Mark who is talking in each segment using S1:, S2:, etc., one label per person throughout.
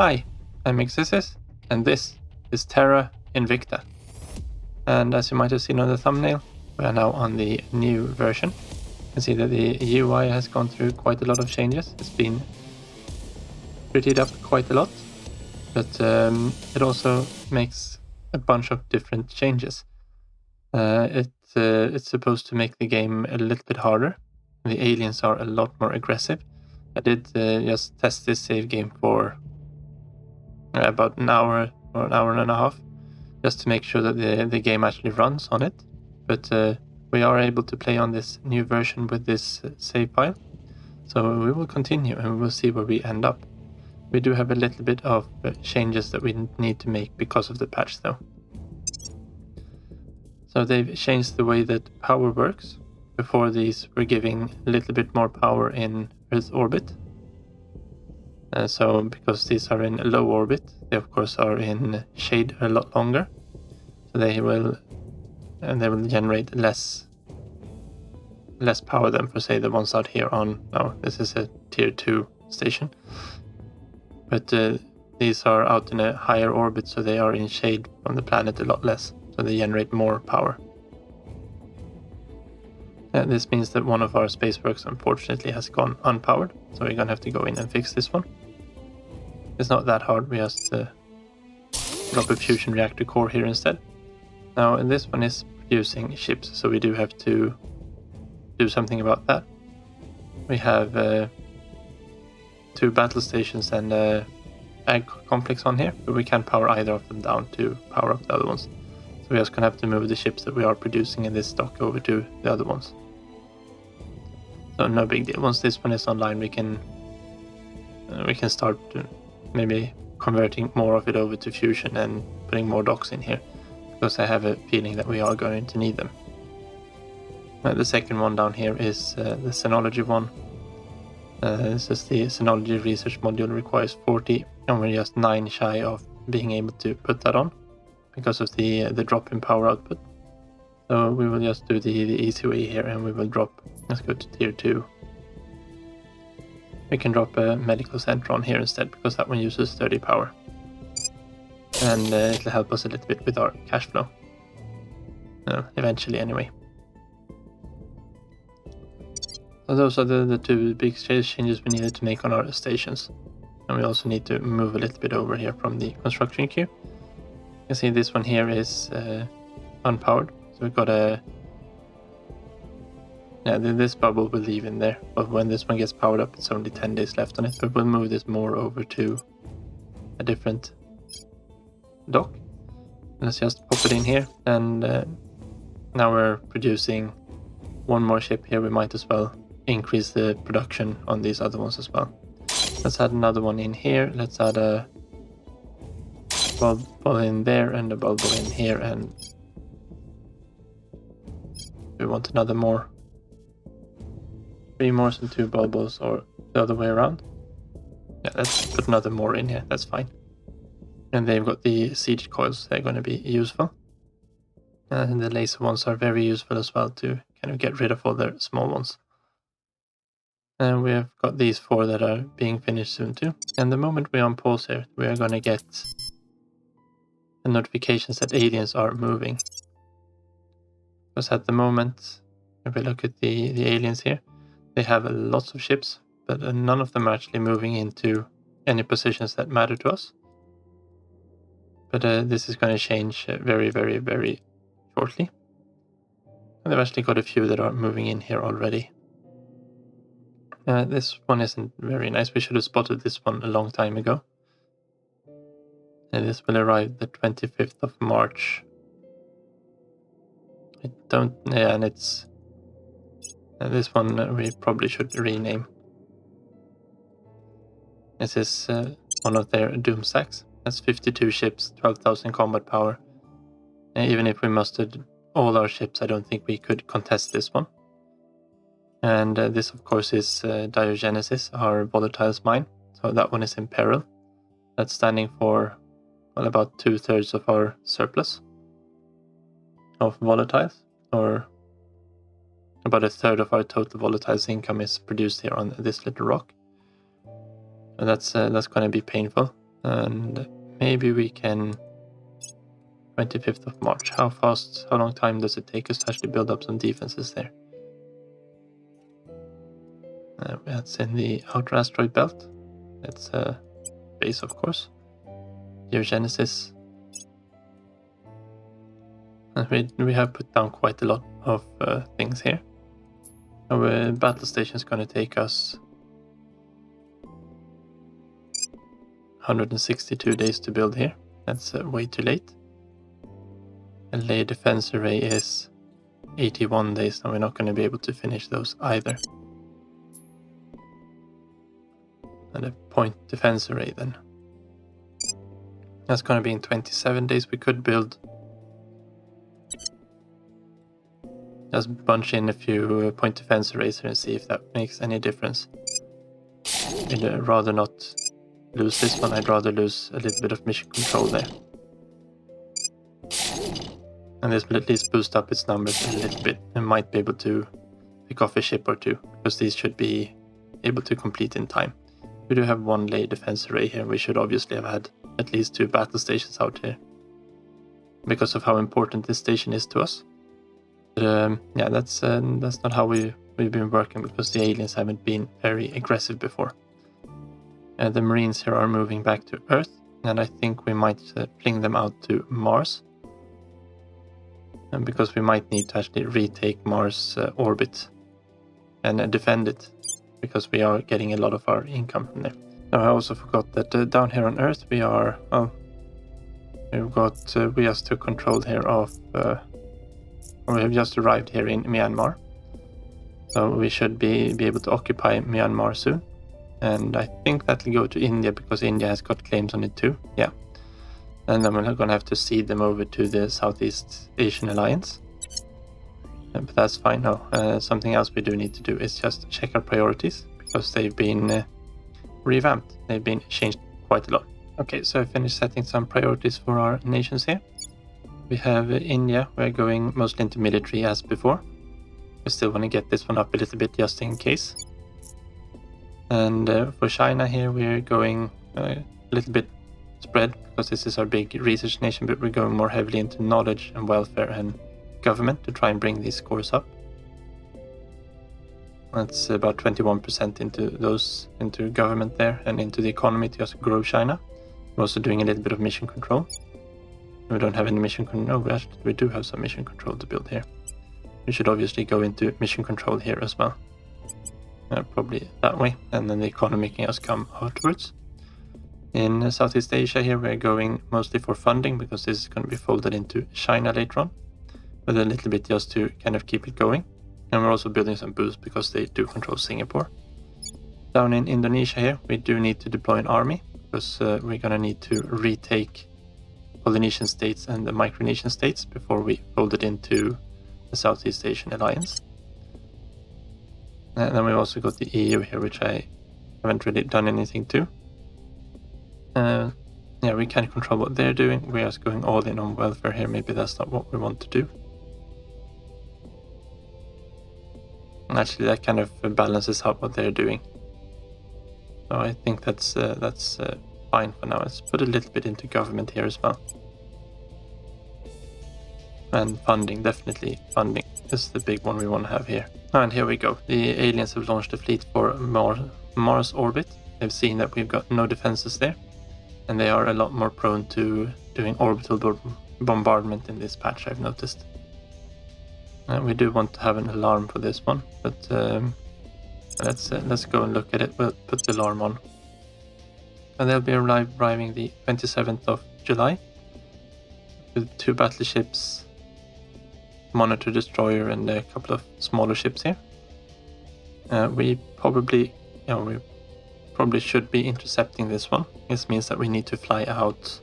S1: Hi, I'm E86, and this is Terra Invicta. And as you might have seen on the thumbnail, we are now on the new version. You can see that the UI has gone through quite a lot of changes. It's been prettied up quite a lot, but it also makes a bunch of different changes. It's supposed to make the game a little bit harder. The aliens are a lot more aggressive. I did just test this save game for about an hour or an hour and a half, just to make sure that the game actually runs on it. But we are able to play on this new version with this save file. So we will continue and we will see where we end up. We do have a little bit of changes that we need to make because of the patch though. So they've changed the way that power works. Before these were giving a little bit more power in Earth's orbit. So because these are in low orbit, they of course are in shade a lot longer. So they will generate less power than for say the ones out here on, this is a tier 2 station. But these are out in a higher orbit, so they are in shade from the planet a lot less. So they generate more power. This means that one of our spaceworks unfortunately has gone unpowered. So we're gonna have to go in and fix this one. It's not that hard, we just drop a fusion reactor core here instead. Now, and this one is producing ships, so we do have to do something about that. We have 2 battle stations and a ag complex on here, but we can't power either of them down to power up the other ones. So we're just gonna have to move the ships that we are producing in this stock over to the other ones. So no big deal. Once this one is online, we can start maybe converting more of it over to fusion and putting more docks in here, because I have a feeling that we are going to need them. The second one down here is the Synology one. This is the Synology research module, requires 40, and we're just 9 shy of being able to put that on because of the drop in power output. So we will just do the easy way here, and we will drop. Let's go to tier 2. We can drop a medical center on here instead, because that one uses 30 power. And it'll help us a little bit with our cash flow. Eventually anyway. So those are the 2 big changes we needed to make on our stations. And we also need to move a little bit over here from the construction queue. You can see this one here is unpowered. So we've got this bubble will leave in there, but when this one gets powered up, it's only 10 days left on it. But we'll move this more over to a different dock. Let's just pop it in here, and now we're producing 1 more ship here. We might as well increase the production on these other ones as well. Let's add another one in here. Let's add a bulb in there and a bulb in here, and we want another more. 3 more and 2 bulbos, or the other way around. Yeah, let's put another more in here, that's fine. And they've got the siege coils, they're going to be useful. And the laser ones are very useful as well to kind of get rid of all the small ones. And we have got these 4 that are being finished soon too. And the moment we're on pause here, we are going to get the notifications that aliens are moving. Because at the moment, if we look at the aliens here, they have lots of ships, but none of them are actually moving into any positions that matter to us. But this is going to change very, very, very shortly. And they've actually got a few that are moving in here already. This one isn't very nice. We should have spotted this one a long time ago. And this will arrive the 25th of March. And it's... this one we probably should rename. This is one of their Doomstacks. That's 52 ships, 12,000 combat power. And even if we mustered all our ships, I don't think we could contest this one. And this of course is Diogenesis, our volatiles mine. So that one is in peril. That's standing for, well, about 2/3 of our surplus of volatiles, or about 1/3 of our total volatiles income is produced here on this little rock. And that's going to be painful. And maybe we can 25th of March. How long time does it take us to actually build up some defenses there? That's in the outer asteroid belt. It's a base, of course. Geogenesis. And we have put down quite a lot of things here. Our battle station is going to take us 162 days to build here. That's way too late. A layer defense array is 81 days, and we're not going to be able to finish those either. And a point defense array then. That's going to be in 27 days. We could build, just bunch in a few point defense arrays here and see if that makes any difference. I'd rather not lose this one. I'd rather lose a little bit of mission control there. And this will at least boost up its numbers a little bit, and might be able to pick off a ship or two, because these should be able to complete in time. We do have one layer defense array here. We should obviously have had at least 2 battle stations out here, because of how important this station is to us. But yeah, that's not how we've been working, because the aliens haven't been very aggressive before. The Marines here are moving back to Earth, and I think we might fling them out to Mars. And because we might need to actually retake Mars orbit and defend it, because we are getting a lot of our income from there. Now I also forgot that down here on Earth we are, we just took control here of, we have just arrived here in Myanmar. So we should be able to occupy Myanmar soon. And I think that'll go to India, because India has got claims on it too. Yeah. And then we're going to have to cede them over to the Southeast Asian Alliance. But that's fine now. Something else we do need to do is just check our priorities, because they've been revamped. They've been changed quite a lot. Okay, so I finished setting some priorities for our nations here. We have India. We're going mostly into military as before. We still want to get this one up a little bit just in case. And for China here, we're going a little bit spread, because this is our big research nation, but we're going more heavily into knowledge and welfare and government to try and bring these scores up. That's about 21% into government there, and into the economy to just grow China. We're also doing a little bit of mission control. We don't have any mission control. No, we do have some mission control to build here. We should obviously go into mission control here as well. Probably that way, and then the economy can just come afterwards. In Southeast Asia here, we're going mostly for funding, because this is going to be folded into China later on, with a little bit just to kind of keep it going. And we're also building some boosts, because they do control Singapore. Down in Indonesia here, we do need to deploy an army, because we're going to need to retake Polynesian states and the Micronesian states before we fold it into the Southeast Asian Alliance. And then we've also got the EU here, which I haven't really done anything to. Yeah, we can't control what they're doing. We're just going all in on welfare here. Maybe that's not what we want to do. And actually, that kind of balances out what they're doing. So I think that's fine for now. Let's put a little bit into government here as well. And funding, definitely funding is the big one we want to have here. And here we go. The aliens have launched a fleet for Mars orbit. They've seen that we've got no defenses there, and they are a lot more prone to doing orbital bombardment in this patch, I've noticed. We do want to have an alarm for this one, but let's go and look at it. We'll put the alarm on. And they'll be arriving the 27th of July with 2 battleships, monitor destroyer, and a couple of smaller ships here. We probably should be intercepting this one. This means that we need to fly out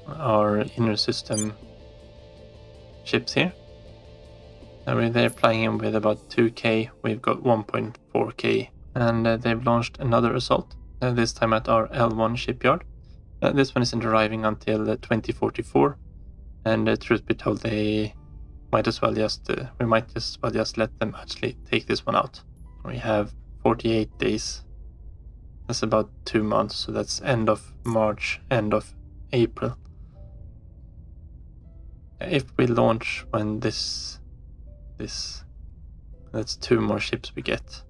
S1: our inner system ships here. They're flying in with about 2k. We've got 1.4k, and they've launched another assault, this time at our L1 shipyard. This one isn't arriving until 2044, and truth be told, we might as well just let them actually take this one out. We have 48 days That's about 2 months, so that's end of March, end of April. If we launch when this that's 2 more ships we get.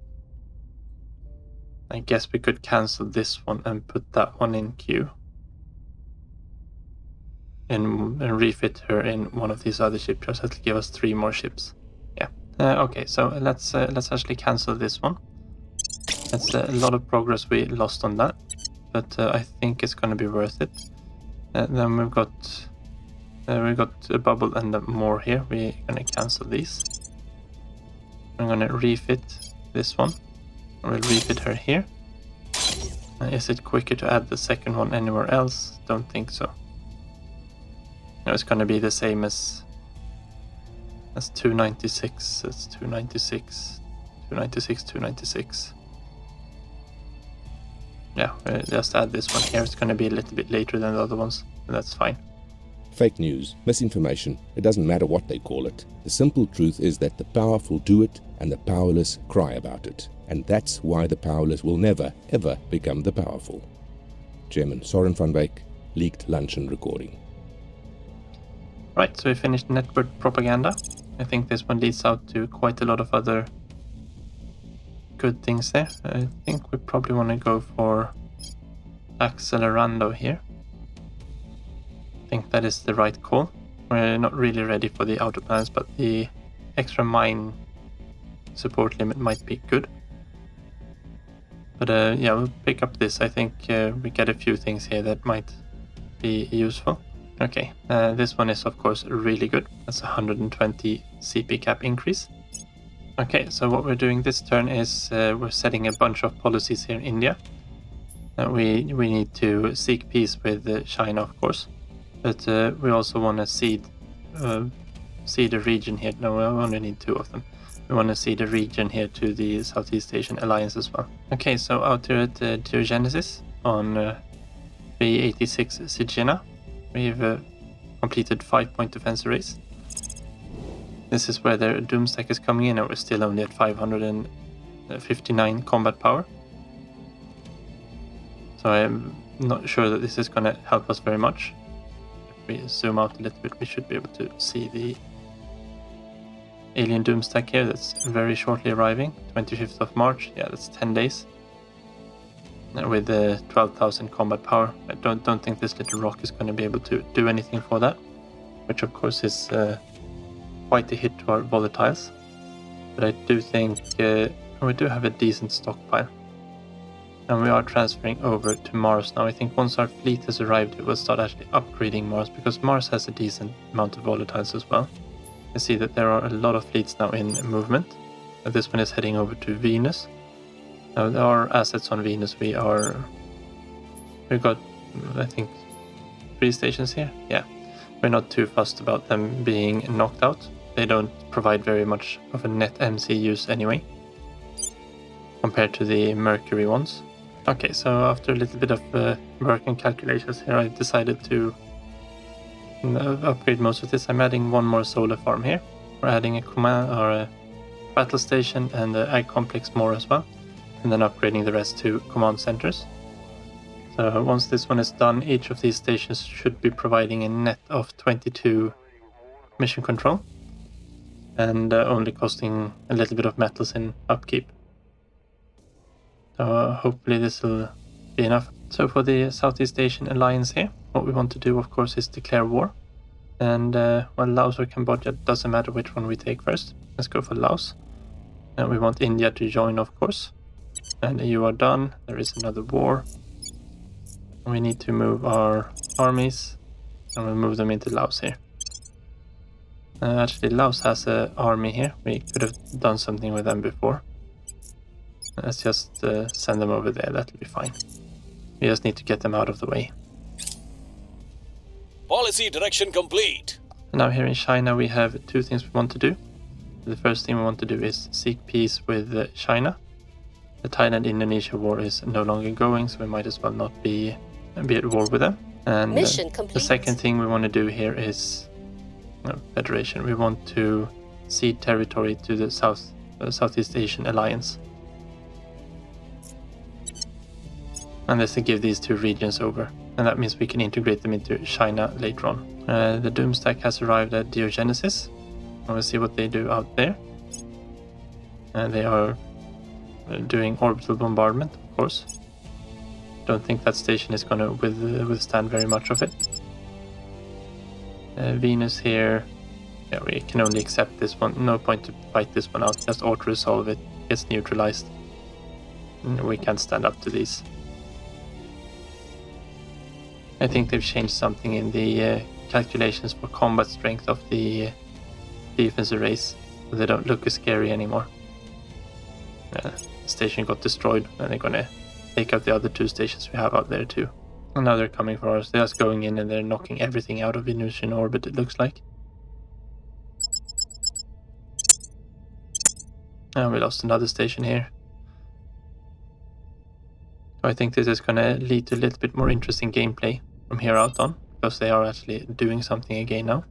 S1: I guess we could cancel this one and put that one in queue. And refit her in one of these other shipyards. That'll give us 3 more ships. Yeah. Okay, so let's actually cancel this one. That's a lot of progress we lost on that, but I think it's going to be worth it. Then we've got a bubble and more here. We're going to cancel these. I'm going to refit this one. We'll refit her here. Is it quicker to add the second one anywhere else? Don't think so. No, it's going to be the same as 296. That's 296, 296, 296. Yeah, we'll just add this one here. It's going to be a little bit later than the other ones. That's fine.
S2: Fake news, misinformation, it doesn't matter what they call it. The simple truth is that the powerful do it and the powerless cry about it. And that's why the powerless will never, ever become the powerful. Chairman Soren van Wyk, leaked luncheon recording.
S1: Right, so we finished network propaganda. I think this one leads out to quite a lot of other good things there. I think we probably want to go for Accelerando here. I think that is the right call. We're not really ready for the outer plans, but the extra mine support limit might be good. But yeah, we'll pick up this. I think we get a few things here that might be useful. Okay, this one is of course really good. That's 120 CP cap increase. Okay, so what we're doing this turn is we're setting a bunch of policies here in India. We need to seek peace with China, of course, but we also want to seed a region here. No, we only need 2 of them. We want to seed a region here to the Southeast Asian Alliance as well. Okay, so out here at Geogenesis on v86 Sigena, we've completed 5-point defense arrays. This is where their Doomstack is coming in, and we're still only at 559 combat power. So I'm not sure that this is going to help us very much. If we zoom out a little bit, we should be able to see the alien Doomstack here. That's very shortly arriving, 25th of March. Yeah, that's 10 days. With 12,000 combat power. I don't think this little rock is going to be able to do anything for that, which of course is quite a hit to our volatiles. But I do think we do have a decent stockpile. And we are transferring over to Mars now. I think once our fleet has arrived, we'll start actually upgrading Mars, because Mars has a decent amount of volatiles as well. I see that there are a lot of fleets now in movement. This one is heading over to Venus. Now there are assets on Venus. We've got, I think, 3 stations here. Yeah, we're not too fussed about them being knocked out. They don't provide very much of a net MC use anyway, compared to the Mercury ones. Okay, so after a little bit of work and calculations here, I decided to upgrade most of this. I'm adding 1 more solar farm here. We're adding a command or a battle station and an ag complex more as well, and then upgrading the rest to command centers. So once this one is done, each of these stations should be providing a net of 22 mission control, and only costing a little bit of metals in upkeep. So hopefully this will be enough. So for the Southeast Asian Alliance here, what we want to do, of course, is declare war. And well, Laos or Cambodia, doesn't matter which one we take first. Let's go for Laos. And we want India to join, of course. And you are done. There is another war. We need to move our armies, and we'll move them into Laos here. Actually, Laos has an army here. We could have done something with them before. Let's just send them over there. That'll be fine. We just need to get them out of the way.
S3: Policy direction complete.
S1: Now here in China we have 2 things we want to do. The first thing we want to do is seek peace with China. The Thailand-Indonesia war is no longer going, so we might as well not be at war with them. And
S4: Mission complete.
S1: The second thing we want to do here is Federation. We want to cede territory to the Southeast Asian Alliance. And this to give these two regions over. And that means we can integrate them into China later on. The Doomstack has arrived at Diogenesis. And we'll see what they do out there. They are doing orbital bombardment, of course. Don't think that station is going to withstand very much of it. Venus here, yeah, we can only accept this one. No point to fight this one out, just auto-resolve it, gets neutralized. We can't stand up to these. I think they've changed something in the calculations for combat strength of the defense arrays, so they don't look as scary anymore. The station got destroyed, and they're gonna take out the other two stations we have out there too. And now they're coming for us. They're just going in and they're knocking everything out of Venusian orbit, it looks like. And we lost another station here. So I think this is going to lead to a little bit more interesting gameplay from here out on, because they are actually doing something again now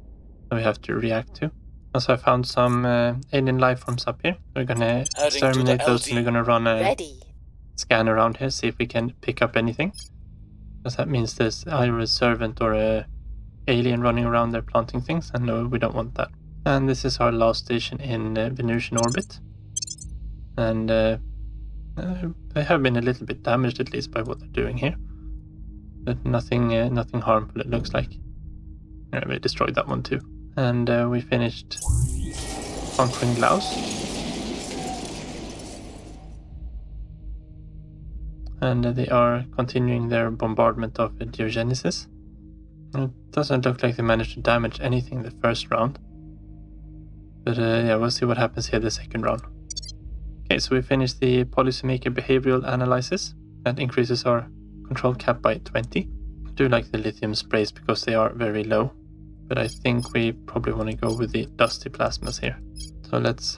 S1: that we have to react to. Also, I found some alien life forms up here. We're going to exterminate those, and we're going to run a scan around here, see if we can pick up anything. Because that means there's either a servant or a alien running around there planting things, and no, we don't want that. And this is our last station in Venusian orbit. And they have been a little bit damaged, at least by what they're doing here. But nothing harmful, it looks like. Yeah, we destroyed that one too. And we finished conquering Laos. And they are continuing their bombardment of Diogenesis. It doesn't look like they managed to damage anything the first round. But yeah, we'll see what happens here the second round. Okay, so we finished the policymaker behavioral analysis. That increases our control cap by 20. I do like the lithium sprays because they are very low. But I think we probably want to go with the dusty plasmas here. So let's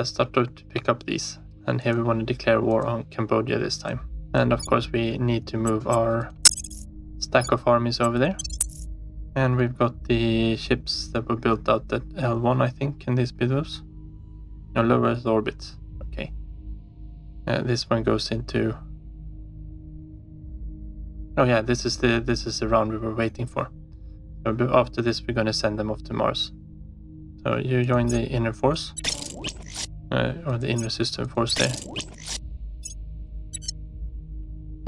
S1: start to pick up these. And here we want to declare war on Cambodia this time. And of course we need to move our stack of armies over there. And we've got the ships that were built out at L1, I think. Can these be those? No, low Earth orbit. Okay. This one goes into... Oh yeah, this is the round we were waiting for. So after this, we're going to send them off to Mars. So you join the inner force, or the inner system force there.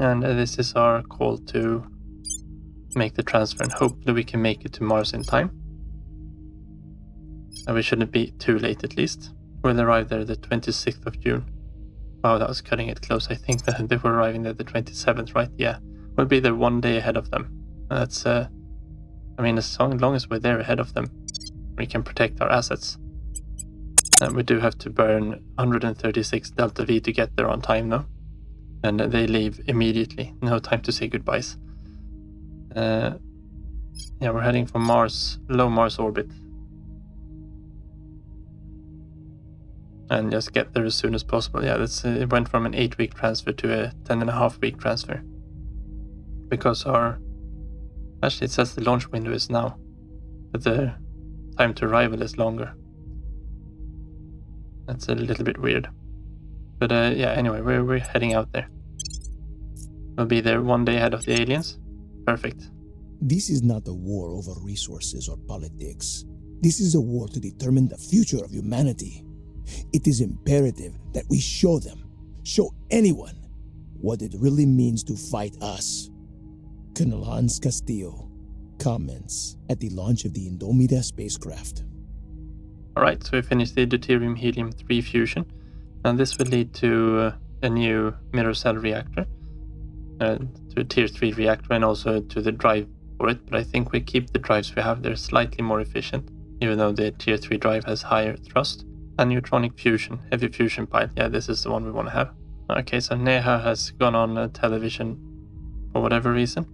S1: And this is our call to make the transfer, and hopefully we can make it to Mars in time. And we shouldn't be too late, at least. We'll arrive there the 26th of June. Wow, that was cutting it close. I think that they were arriving there the 27th, right? Yeah, we'll be there one day ahead of them. That's I mean, as long as we're there ahead of them, we can protect our assets. And we do have to burn 136 Delta V to get there on time, though. And they leave immediately. No time to say goodbyes. Yeah, we're heading for Mars, low Mars orbit. And just get there as soon as possible. Yeah, it went from an 8-week transfer to a 10.5-week transfer. Because actually, it says the launch window is now, but the time to arrival is longer. That's a little bit weird. But yeah, anyway, we're heading out there. We'll be there one day ahead of the aliens. Perfect.
S4: This is not a war over resources or politics. This is a war to determine the future of humanity. It is imperative that we show anyone, what it really means to fight us. Colonel Hans Castillo comments at the launch of the Indomida spacecraft.
S1: Alright, so we finished the deuterium helium-3 fusion, and this will lead to a new mirror cell reactor, to a tier 3 reactor, and also to the drive for it, but I think we keep the drives we have. They're slightly more efficient, even though the tier 3 drive has higher thrust. And neutronic fusion, heavy fusion pile, yeah, this is the one we want to have. Okay, so Neha has gone on television for whatever reason.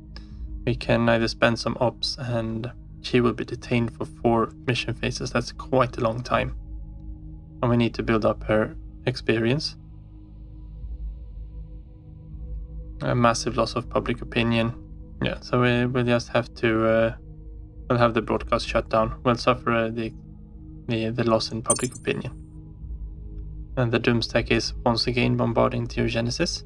S1: We can either spend some ops, and she will be detained for 4 mission phases. That's quite a long time. And we need to build up her experience. A massive loss of public opinion. Yeah, so we'll just have to... we'll have the broadcast shut down. We'll suffer the loss in public opinion. And the Doomstack is once again bombarding Diogenesis.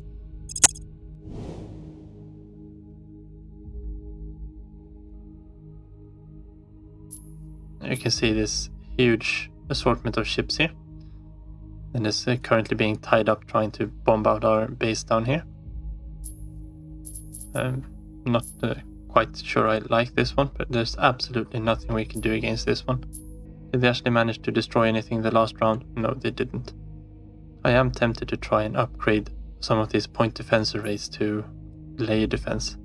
S1: You can see this huge assortment of ships here. And is currently being tied up trying to bomb out our base down here. Not quite sure I like this one, but there's absolutely nothing we can do against this one. Did they actually manage to destroy anything the last round? No, they didn't. I am tempted to try and upgrade some of these point defense arrays to layer defense.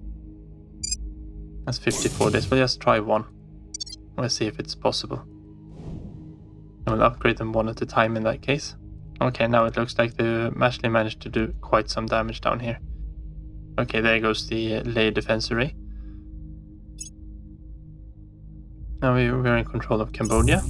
S1: That's 54 days. We'll just try one. We'll see if it's possible. And we'll upgrade them one at a time in that case. Okay, now it looks like they actually managed to do quite some damage down here. Okay, there goes the layer defense array. Now we're in control of Cambodia.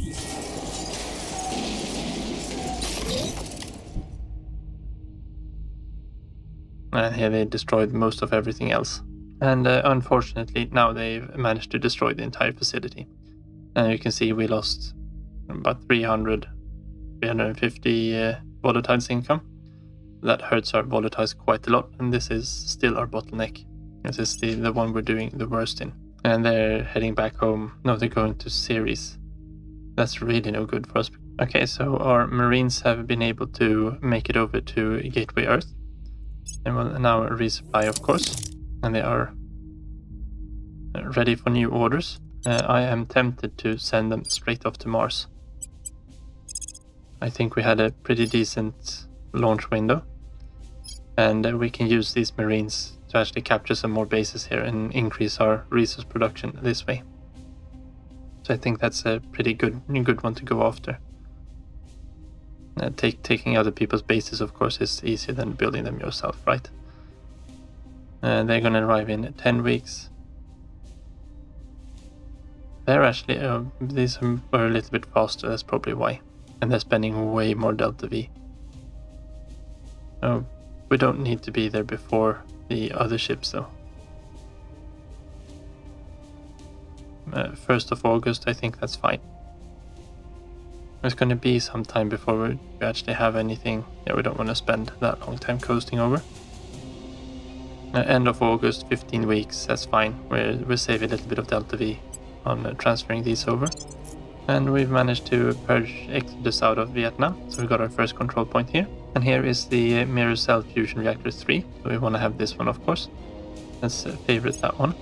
S1: And here they destroyed most of everything else. And unfortunately, now they've managed to destroy the entire facility. And you can see we lost about 350 volatiles income. That hurts our volatiles quite a lot, and this is still our bottleneck. This is the one we're doing the worst in. And they're heading back home. No, they're going to Ceres. That's really no good for us. Okay, so our Marines have been able to make it over to Gateway Earth. And will now resupply, of course. And they are ready for new orders. I am tempted to send them straight off to Mars. I think we had a pretty decent launch window. And we can use these Marines to actually capture some more bases here and increase our resource production this way. So I think that's a pretty good one to go after. Taking other people's bases, of course, is easier than building them yourself, right? They're going to arrive in 10 weeks. They're actually, these are a little bit faster, that's probably why. And they're spending way more Delta V. Oh, we don't need to be there before the other ships, though. 1st of August, I think that's fine. It's going to be some time before we actually have anything. Yeah, we don't want to spend that long time coasting over. End of August, 15 weeks, that's fine. We'll save a little bit of Delta V on transferring these over. And we've managed to purge Exodus out of Vietnam, so we got our first control point here. And here is the Mirror Cell Fusion Reactor 3, so we want to have this one, of course. Let's favorite that one.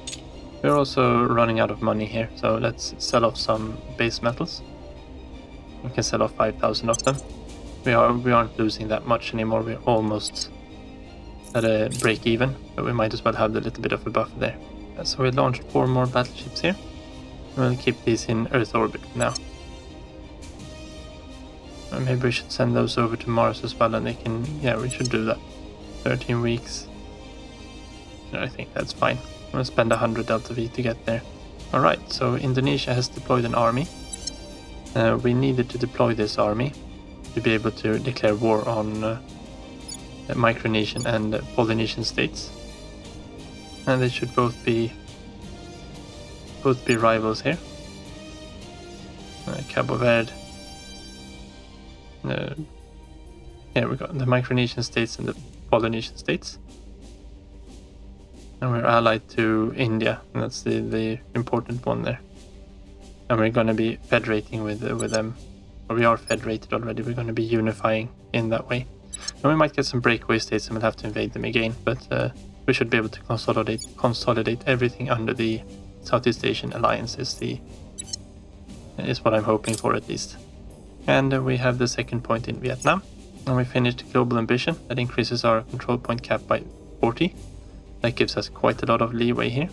S1: We're also running out of money here, so let's sell off some base metals. We can sell off 5,000 of them. We aren't losing that much anymore, we're almost at a break even, but we might as well have a little bit of a buffer there. So we launched 4 more battleships here. We'll keep these in Earth orbit now. Maybe we should send those over to Mars as well, and they can... Yeah, we should do that. 13 weeks. I think that's fine. We'll spend 100 Delta V to get there. Alright, so Indonesia has deployed an army. We needed to deploy this army to be able to declare war on the Micronesian and Polynesian states. And they should both be rivals here. Cabo Verde. Here we go, the Micronesian states and the Polynesian states. And we're allied to India, and that's the important one there. And we're going to be federating with them. Or we are federated already, we're going to be unifying in that way. And we might get some breakaway states and we'll have to invade them again, but we should be able to consolidate everything under the Southeast Asian Alliance is what I'm hoping for, at least. And we have the second point in Vietnam. And we finished Global Ambition. That increases our control point cap by 40. That gives us quite a lot of leeway here.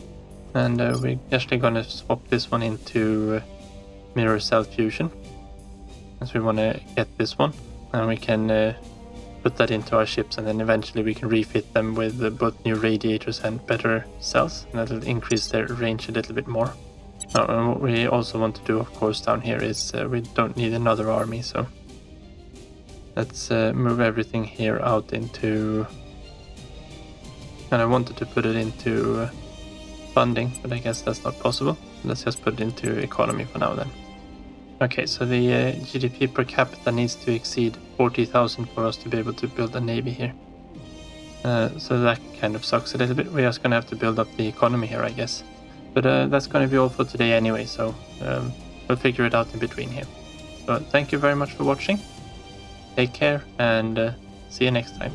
S1: And we're actually going to swap this one into Mirror Cell Fusion, as we want to get this one. And we can put that into our ships, and then eventually we can refit them with both new radiators and better cells. And that'll increase their range a little bit more. And what we also want to do, of course, down here is we don't need another army, so let's move everything here out into... And I wanted to put it into funding, but I guess that's not possible. Let's just put it into economy for now then. Okay, so the GDP per capita needs to exceed 40,000 for us to be able to build a navy here. So that kind of sucks a little bit. We're just going to have to build up the economy here, I guess. But that's going to be all for today anyway, so we'll figure it out in between here. So thank you very much for watching. Take care and see you next time.